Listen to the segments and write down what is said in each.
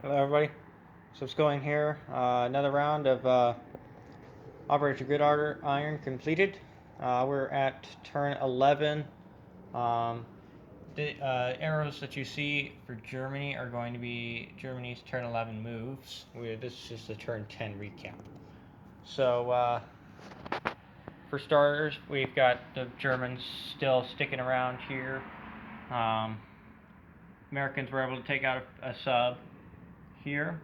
Hello, everybody. So what's going here? Another round of Operation Gridiron completed. We're at turn 11. Um, the arrows that you see for Germany are going to be Germany's turn 11 moves. This is the turn 10 recap. So for starters, we've got the Germans still sticking around here. Americans were able to take out a sub here.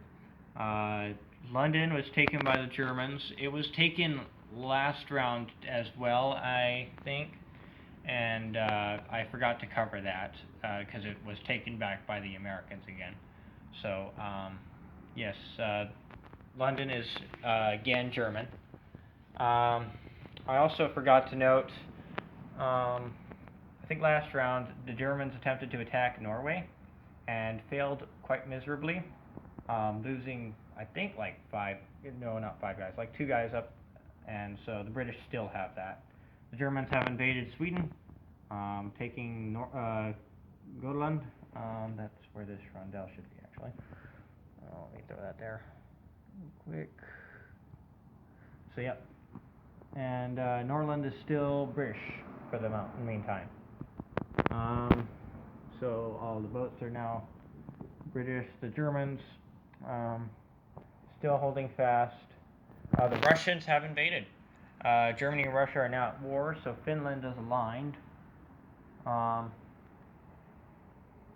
London was taken by the Germans. It was taken last round as well, I think, and I forgot to cover that because it was taken back by the Americans again. So, yes, London is again German. I also forgot to note, I think last round the Germans attempted to attack Norway and failed quite miserably. Losing, I think, like not 5 guys, like 2 guys up, and so the British still have that. The Germans have invaded Sweden, taking Gotland. That's where this rondel should be, actually. Let me throw that there real quick. So, yep. And Norland is still British for the meantime. So all the boats are now British. The Germans still holding fast. The Russians have invaded. Germany and Russia are now at war, so Finland is aligned.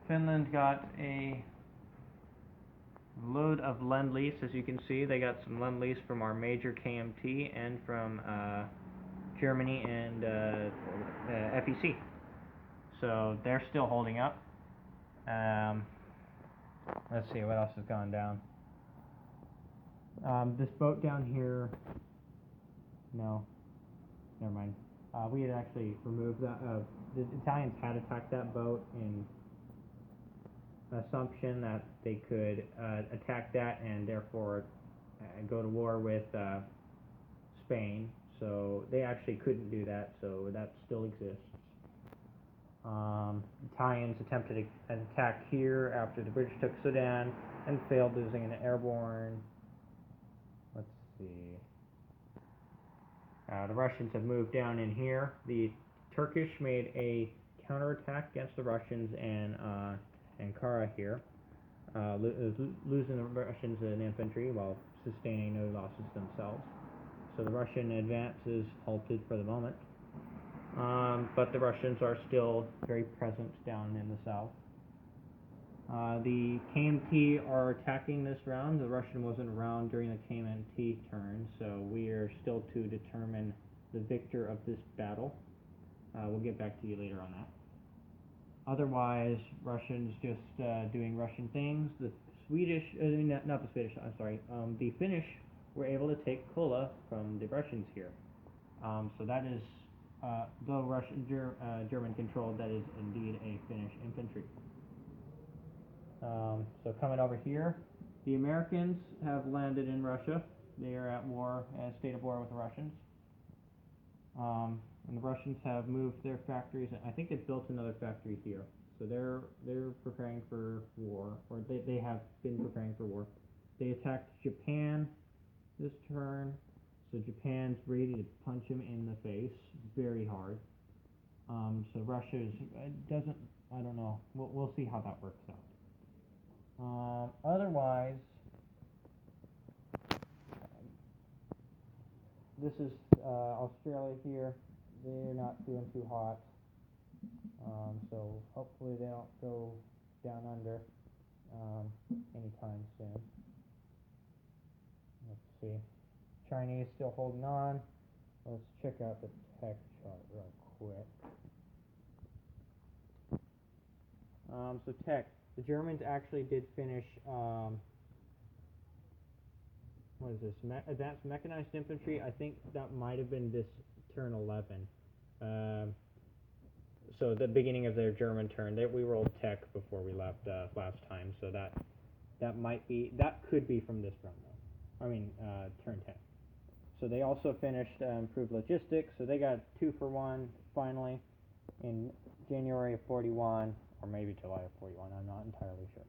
Finland got a load of Lend-Lease, as you can see. They got some Lend-Lease from our major KMT and from Germany and FEC. So they're still holding up. Let's see what else has gone down. This boat down here, no, never mind. We had actually removed that. The Italians had attacked that boat in assumption that they could attack that and therefore go to war with Spain. So they actually couldn't do that, so that still exists. Italians attempted an attack here after the British took Sudan and failed, losing an airborne. Let's see. The Russians have moved down in here. The Turkish made a counterattack against the Russians and Ankara here, losing the Russians in infantry while sustaining no losses themselves. So the Russian advance is halted for the moment. But the Russians are still very present down in the south. The KMT are attacking this round. The Russian wasn't around during the KMT turn, so we are still to determine the victor of this battle. We'll get back to you later on that. Otherwise, Russians just doing Russian things. The Swedish, not the Swedish, I'm sorry, the Finnish were able to take Kola from the Russians here. So that is, though Russian, German controlled, that is indeed a Finnish infantry. So coming over here, the Americans have landed in Russia. They are at war, state of war with the Russians. And the Russians have moved their factories. I think they've built another factory here. So they're preparing for war, or they have been preparing for war. They attacked Japan this turn. So Japan's ready to punch him in the face very hard. So Russia doesn't, I don't know. We'll see how that works out. Otherwise, this is Australia here. They're not doing too hot. So hopefully they don't go down under anytime soon. Let's see. Chinese still holding on. Let's check out the tech chart real quick. So tech. The Germans actually did finish, what is this, advanced mechanized infantry. I think that might have been this turn 11. So the beginning of their German turn. We rolled tech before we left last time, so that could be from this round though. I mean, turn 10. So they also finished improved logistics, so they got 2 for 1 finally in January of 41. Or maybe July of 41, I'm not entirely sure.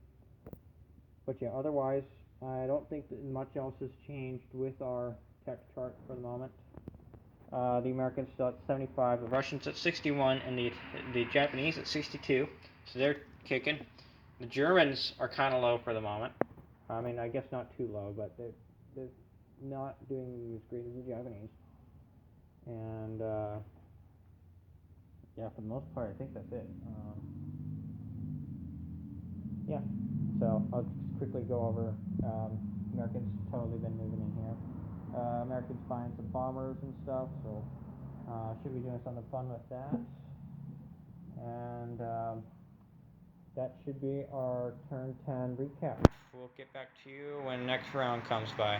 But yeah, otherwise, I don't think that much else has changed with our tech chart for the moment. The Americans still at 75, the Russians at 61, and the Japanese at 62. So they're kicking. The Germans are kind of low for the moment. I mean, I guess not too low, but they're not doing as great as the Japanese. And yeah, for the most part, I think that's it. Yeah. So I'll just quickly go over. Americans totally been moving in here. Americans buying some bombers and stuff, so should be doing something fun with that. And that should be our turn 10 recap. We'll get back to you when next round comes by.